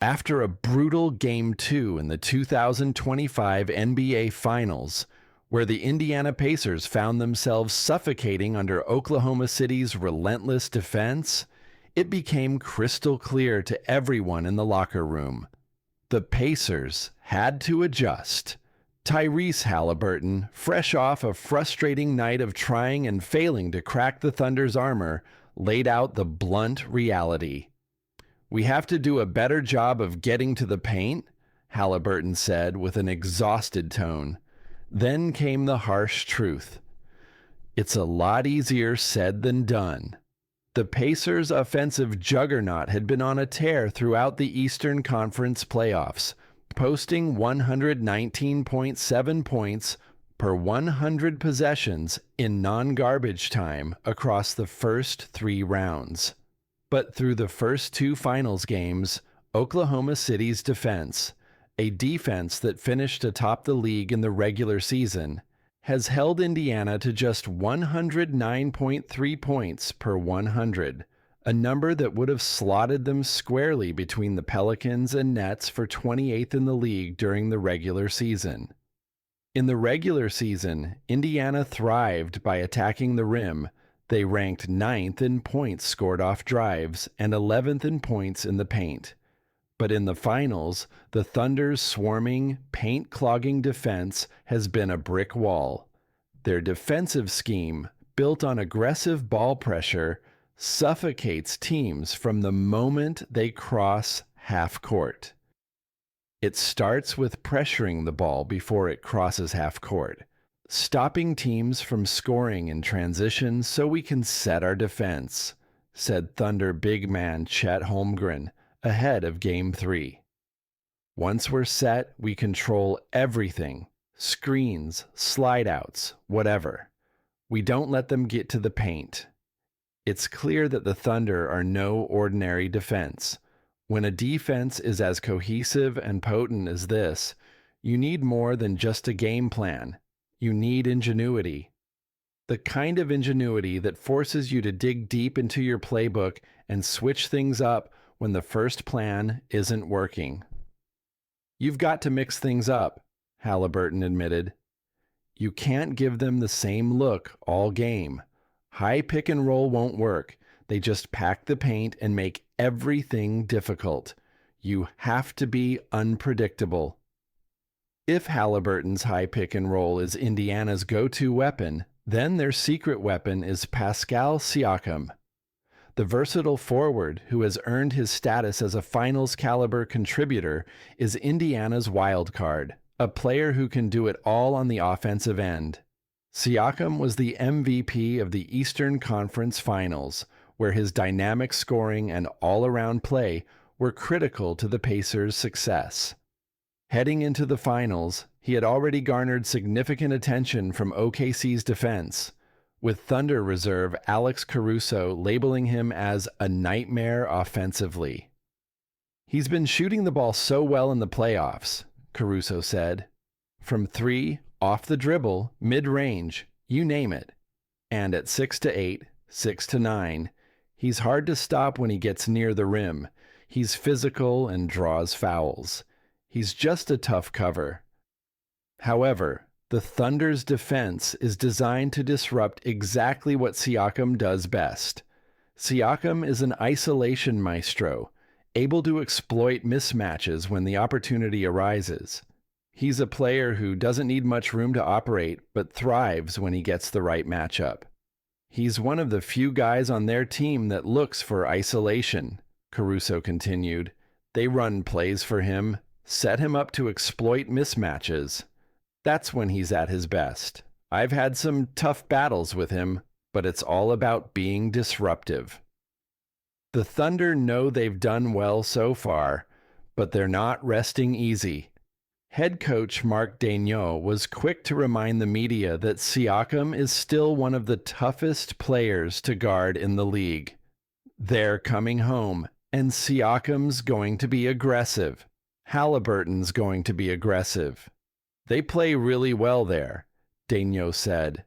After a brutal Game 2 in the 2025 NBA Finals, where the Indiana Pacers found themselves suffocating under Oklahoma City's relentless defense, it became crystal clear to everyone in the locker room. The Pacers had to adjust. Tyrese Haliburton, fresh off a frustrating night of trying and failing to crack the Thunder's armor, laid out the blunt reality. "We have to do a better job of getting to the paint," Haliburton said with an exhausted tone. Then came the harsh truth. "It's a lot easier said than done." The Pacers' offensive juggernaut had been on a tear throughout the Eastern Conference playoffs, posting 119.7 points per 100 possessions in non-garbage time across the first 3 rounds. But through the first 2 finals games, Oklahoma City's defense, a defense that finished atop the league in the regular season, has held Indiana to just 109.3 points per 100, a number that would have slotted them squarely between the Pelicans and Nets for 28th in the league during the regular season. In the regular season, Indiana thrived by attacking the rim. They ranked 9th in points scored off drives and 11th in points in the paint. But in the finals, the Thunder's swarming, paint-clogging defense has been a brick wall. Their defensive scheme, built on aggressive ball pressure, suffocates teams from the moment they cross half court. It starts with pressuring the ball before it crosses half court, stopping teams from scoring in transition so we can set our defense, said Thunder big man Chet Holmgren ahead of Game 3. "Once we're set, we control everything, screens, slide-outs, whatever. We don't let them get to the paint." It's clear that the Thunder are no ordinary defense. When a defense is as cohesive and potent as this, you need more than just a game plan. You need ingenuity. The kind of ingenuity that forces you to dig deep into your playbook and switch things up when the first plan isn't working. "You've got to mix things up," Haliburton admitted. "You can't give them the same look all game. High pick and roll won't work. They just pack the paint and make everything difficult. You have to be unpredictable." If Haliburton's high pick and roll is Indiana's go-to weapon, then their secret weapon is Pascal Siakam. The versatile forward, who has earned his status as a finals-caliber contributor, is Indiana's wild card, a player who can do it all on the offensive end. Siakam was the MVP of the Eastern Conference Finals, where his dynamic scoring and all-around play were critical to the Pacers' success. Heading into the finals, he had already garnered significant attention from OKC's defense, with Thunder reserve Alex Caruso labeling him as a nightmare offensively. "He's been shooting the ball so well in the playoffs," Caruso said. "From 3, off the dribble, mid-range, you name it. And at 6'8", 6'9", he's hard to stop when he gets near the rim. He's physical and draws fouls. He's just a tough cover." However, the Thunder's defense is designed to disrupt exactly what Siakam does best. Siakam is an isolation maestro, able to exploit mismatches when the opportunity arises. He's a player who doesn't need much room to operate, but thrives when he gets the right matchup. "He's one of the few guys on their team that looks for isolation," Caruso continued. "They run plays for him, set him up to exploit mismatches. That's when he's at his best. I've had some tough battles with him, but it's all about being disruptive." The Thunder know they've done well so far, but they're not resting easy. Head coach Marc Daigneault was quick to remind the media that Siakam is still one of the toughest players to guard in the league. They're coming home, and Siakam's going to be aggressive. Haliburton's going to be aggressive. "They play really well there," Daigneault said.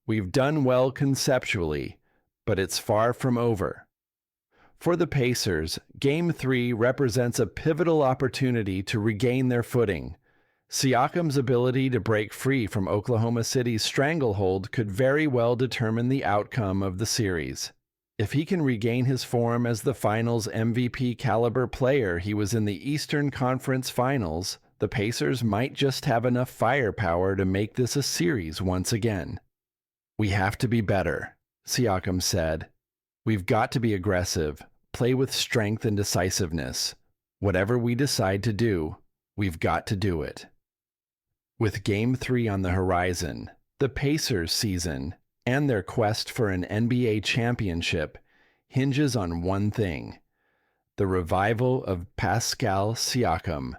"We've done well conceptually, but it's far from over." For the Pacers, Game 3 represents a pivotal opportunity to regain their footing. Siakam's ability to break free from Oklahoma City's stranglehold could very well determine the outcome of the series. If he can regain his form as the Finals MVP caliber player he was in the Eastern Conference Finals, the Pacers might just have enough firepower to make this a series once again. "We have to be better," Siakam said. "We've got to be aggressive, play with strength and decisiveness. Whatever we decide to do, we've got to do it." With Game 3 on the horizon, the Pacers' season and their quest for an NBA championship hinges on one thing: the revival of Pascal Siakam.